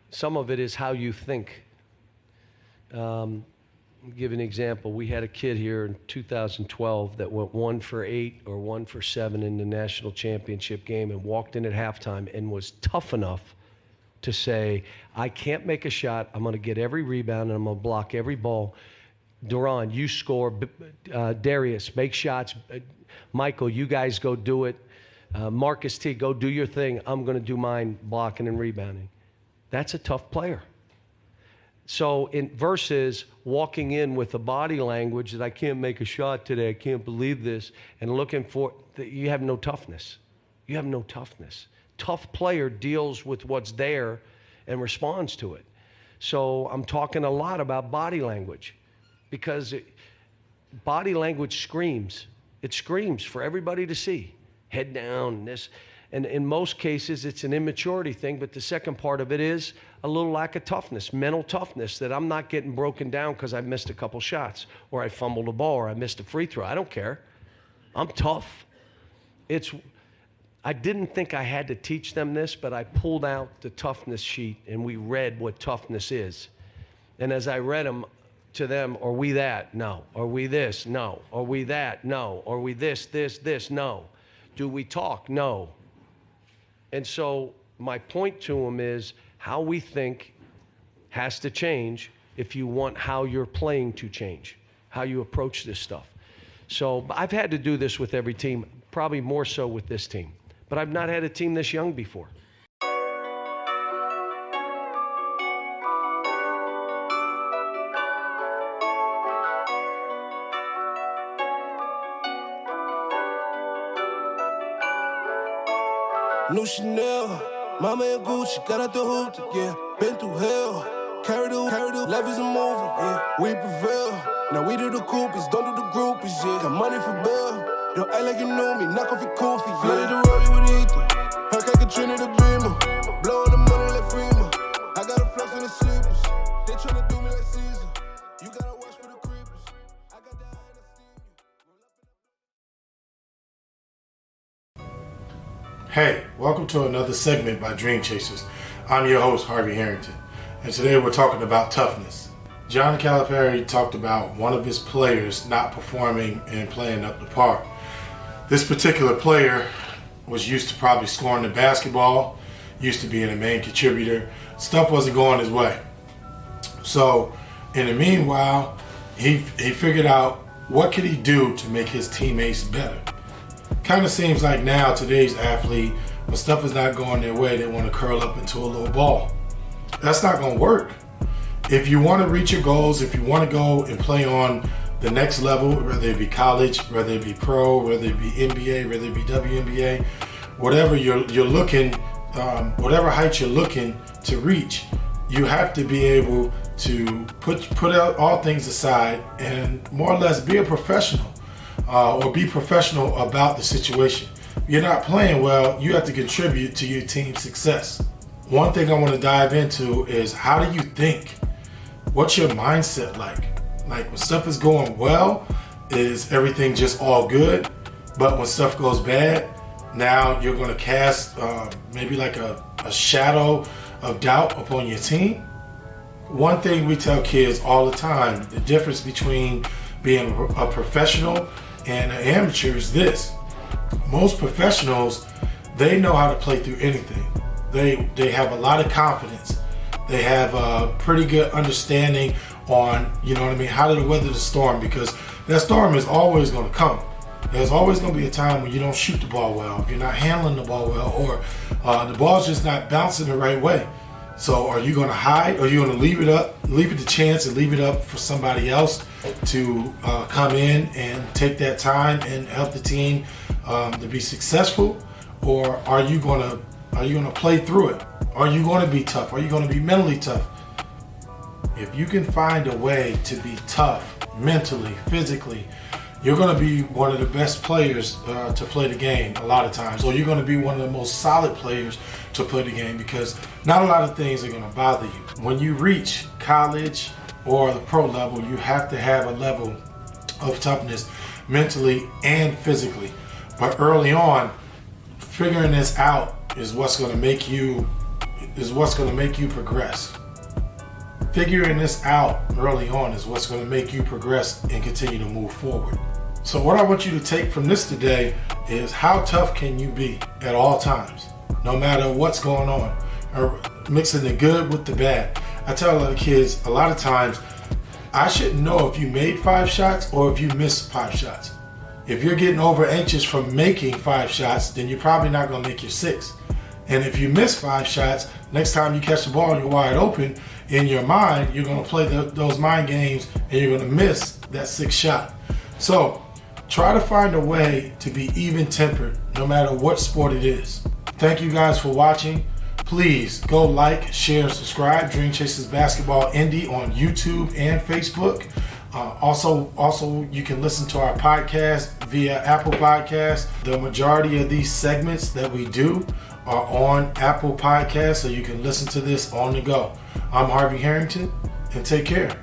Some of it is how you think. I'll give an example. We had a kid here in 2012 that went 1 for 8 or 1 for 7 in the national championship game and walked in at halftime and was tough enough to say, I can't make a shot. I'm going to get every rebound and I'm going to block every ball. Duran, you score. Darius, make shots. Michael, you guys go do it. Marcus T, go do your thing. I'm going to do mine, blocking and rebounding. That's a tough player. So versus walking in with a body language that I can't make a shot today, I can't believe this, and looking for, you have no toughness. You have no toughness. Tough player deals with what's there and responds to it. So I'm talking a lot about body language because body language screams. It screams for everybody to see. Head down, this. And in most cases, it's an immaturity thing, but the second part of it is a little lack of toughness, mental toughness, that I'm not getting broken down because I missed a couple shots or I fumbled a ball or I missed a free throw. I don't care. I'm tough. I didn't think I had to teach them this, but I pulled out the toughness sheet and we read what toughness is. And as I read them to them, are we that? No. Are we this? No. Are we that? No. Are we this? No. Do we talk? No. And so my point to them is how we think has to change if you want how you're playing to change, how you approach this stuff. So I've had to do this with every team, probably more so with this team. But I've not had a team this young before. New Chanel, Mama and Gucci, got out the hoop, yeah. Been through hell, carry the life is a movie, yeah. We prevail, now we do the coupies, don't do the groupies, yeah. Got money for bail, don't act like you know me, knock off your coffee, yeah. Flooded the road with Ethan, Herc like Katrina the Beamer, blowing the money like Freeman. I got a flex in the sleepers, they tryna do me like Caesar. You gotta watch for the creepers, I got that Hey, welcome to another segment by Dreamchasers. I'm your host, Harvey Harrington, and today we're talking about toughness. John Calipari talked about one of his players not performing and playing up to par. This particular player was used to probably scoring the basketball, used to being a main contributor. Stuff wasn't going his way. So, in the meanwhile, he figured out what could he do to make his teammates better. Kind of seems like now today's athlete, when stuff is not going their way, they want to curl up into a little ball. That's not going to work. If you want to reach your goals, if you want to go and play on the next level, whether it be college, whether it be pro, whether it be NBA, whether it be WNBA, whatever you're looking, whatever height you're looking to reach, you have to be able to put out all things aside and more or less be a professional. Or be professional about the situation. If you're not playing well, you have to contribute to your team's success. One thing I want to dive into is how do you think? What's your mindset like? Like when stuff is going well, is everything just all good? But when stuff goes bad, now you're going to cast maybe like a shadow of doubt upon your team. One thing we tell kids all the time, the difference between being a professional and an amateur is this. Most professionals, they know how to play through anything. They have a lot of confidence. They have a pretty good understanding on, you know what I mean, how to weather the storm, because that storm is always going to come. There's always going to be a time when you don't shoot the ball well, if you're not handling the ball well, or the ball's just not bouncing the right way. So are you going to hide, or are you going to leave it to chance and leave it up for somebody else to come in and take that time and help the team to be successful? Or are you going to play through it? Are you going to be tough? Are you going to be mentally tough? If you can find a way to be tough mentally, physically, you're going to be one of the best players to play the game a lot of times, or you're going to be one of the most solid players to play the game, because not a lot of things are going to bother you. When you reach college or the pro level, you have to have a level of toughness mentally and physically. But early on, figuring this out is what's going to make you is what's going to make you progress. Figuring this out early on is what's going to make you progress and continue to move forward. So what I want you to take from this today is how tough can you be at all times, no matter what's going on, or mixing the good with the bad. I tell a lot of kids a lot of times, I shouldn't know if you made 5 shots or if you missed 5 shots. If you're getting over anxious from making 5 shots, then you're probably not going to make your 6. And if you miss 5 shots, next time you catch the ball and you're wide open, in your mind, you're going to play those mind games and you're going to miss that 6th shot. So try to find a way to be even-tempered no matter what sport it is. Thank you guys for watching. Please go like, share, subscribe. Dreamchasers Basketball Indy on YouTube and Facebook. Also, you can listen to our podcast via Apple Podcasts. The majority of these segments that we do are on Apple Podcasts, so you can listen to this on the go. I'm Harvey Harrington, and take care.